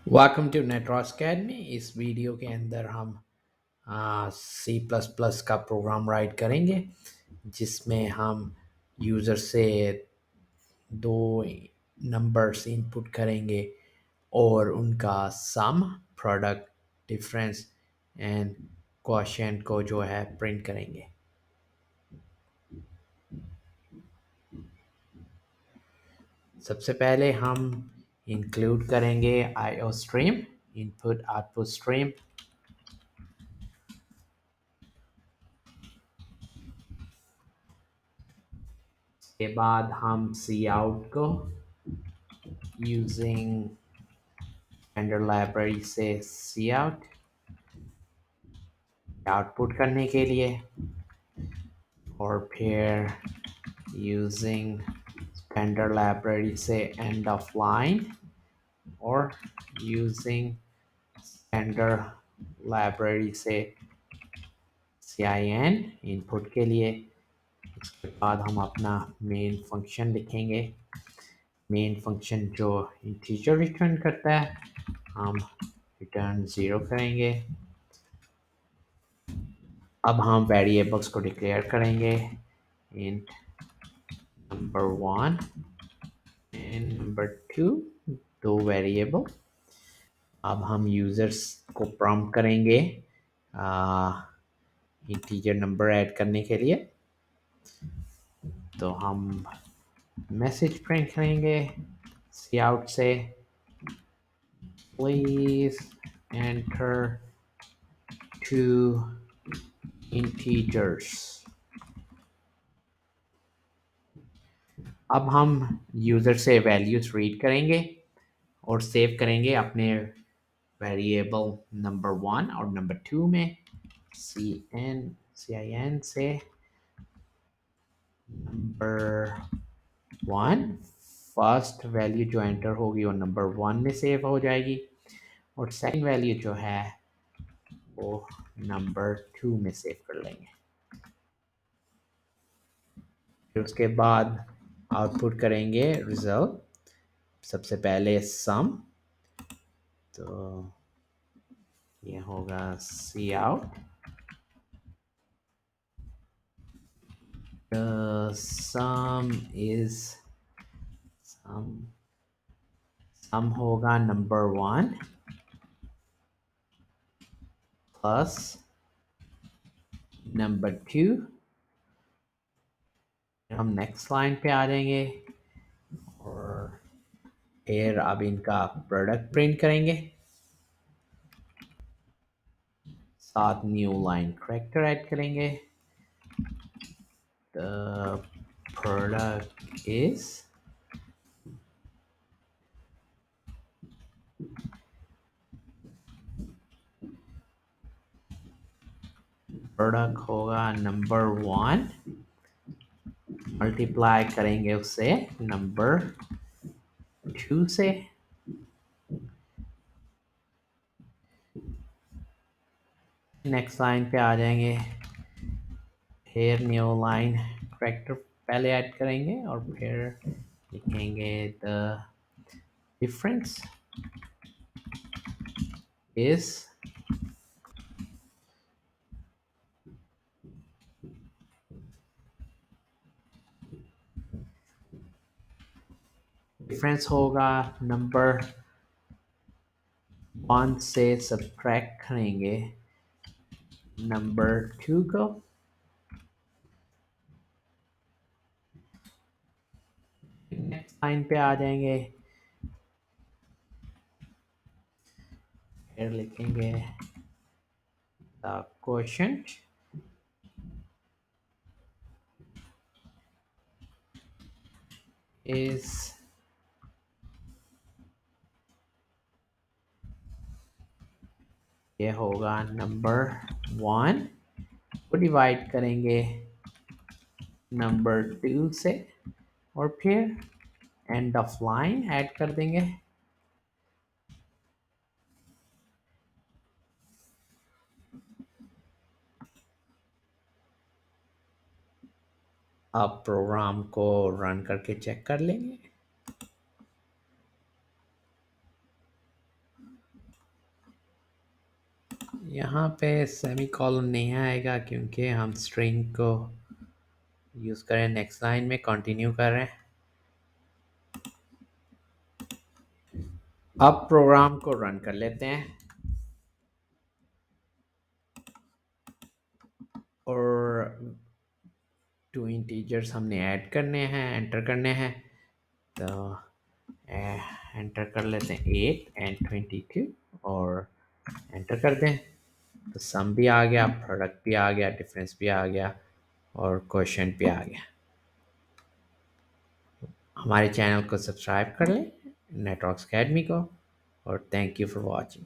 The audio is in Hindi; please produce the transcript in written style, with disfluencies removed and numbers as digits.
Welcome to network academy. इस वीडियो के अंदर हम सी प्लस प्लस का प्रोग्राम राइट करेंगे जिसमें हम यूज़र से दो नंबर्स इनपुट करेंगे और उनका सम, प्रोडक्ट, डिफरेंस एंड क्वोशिएंट को जो है प्रिंट करेंगे। सबसे पहले हम इंक्लूड करेंगे IO stream, input output stream. के बाद हम सी आउट को यूजिंग स्टैंडर्ड लाइब्रेरी से सी आउट आउटपुट करने के लिए, और फिर यूजिंग स्टैंडर्ड लाइब्रेरी से एंड ऑफ लाइन और यूजिंग स्टैंडर्ड लाइब्रेरी से सी आई एन इनपुट के लिए। इसके बाद हम अपना मेन फंक्शन लिखेंगे। मेन फंक्शन जो इंटीजर रिटर्न करता है हम रिटर्न 0 करेंगे। अब हम वेरिएबल्स को डिक्लेयर करेंगे, इंट नंबर 1 एंड नंबर 2, दो वेरिएबल। अब हम यूज़र्स को प्रॉम्प्ट करेंगे इंटीजर नंबर ऐड करने के लिए। तो हम मैसेज प्रिंट करेंगे सी आउट से, प्लीज एंटर टू इंटीजर्स। अब हम यूज़र से वैल्यूज रीड करेंगे और सेव करेंगे अपने वेरिएबल नंबर 1 और नंबर 2 में। सी आई एन से नंबर 1, फर्स्ट वैल्यू जो एंटर होगी वो नंबर 1 में सेव हो जाएगी और सेकंड वैल्यू जो है वो नंबर 2 में सेव कर लेंगे। फिर उसके बाद आउटपुट करेंगे रिजल्ट। सबसे पहले सम, तो ये होगा सी आउट, सम इज सम होगा नंबर 1 प्लस नंबर 2। हम नेक्स्ट लाइन पे आ जाएंगे और फिर अब इनका प्रोडक्ट प्रिंट करेंगे। साथ न्यू लाइन करेक्टर ऐड करेंगे। द प्रोडक्ट इज प्रोडक्ट होगा नंबर 1, मल्टीप्लाई करेंगे उससे नंबर 2 से। नेक्स्ट लाइन पे आ जाएंगे, फिर न्यू लाइन करेक्टर पहले ऐड करेंगे और फिर लिखेंगे द डिफरेंस इज डिफरेंस होगा नंबर 1 से सब्ट्रैक्ट करेंगे नंबर 2 को। नेक्स्ट लाइन पे आ जाएंगे, फिर लिखेंगे द quotient is ये होगा नंबर 1 को डिवाइड करेंगे नंबर 2 से और फिर एंड ऑफ लाइन ऐड कर देंगे। अब प्रोग्राम को रन करके चेक कर लेंगे। यहाँ पे सेमी कॉलन नहीं आएगा क्योंकि हम स्ट्रिंग को यूज़ करें। नेक्स्ट लाइन में कंटिन्यू कर रहे हैं। अब प्रोग्राम को रन कर लेते हैं और टू इंटीजर्स हमने ऐड करने हैं, एंटर करने हैं। तो एंटर कर लेते हैं 8 and 22 और एंटर कर दें। तो सम भी आ गया, प्रोडक्ट भी आ गया, डिफरेंस भी आ गया और क्वोशिएंट भी आ गया। हमारे चैनल को सब्सक्राइब कर लें, नेटवर्क्स अकेडमी को, और थैंक यू फॉर वॉचिंग।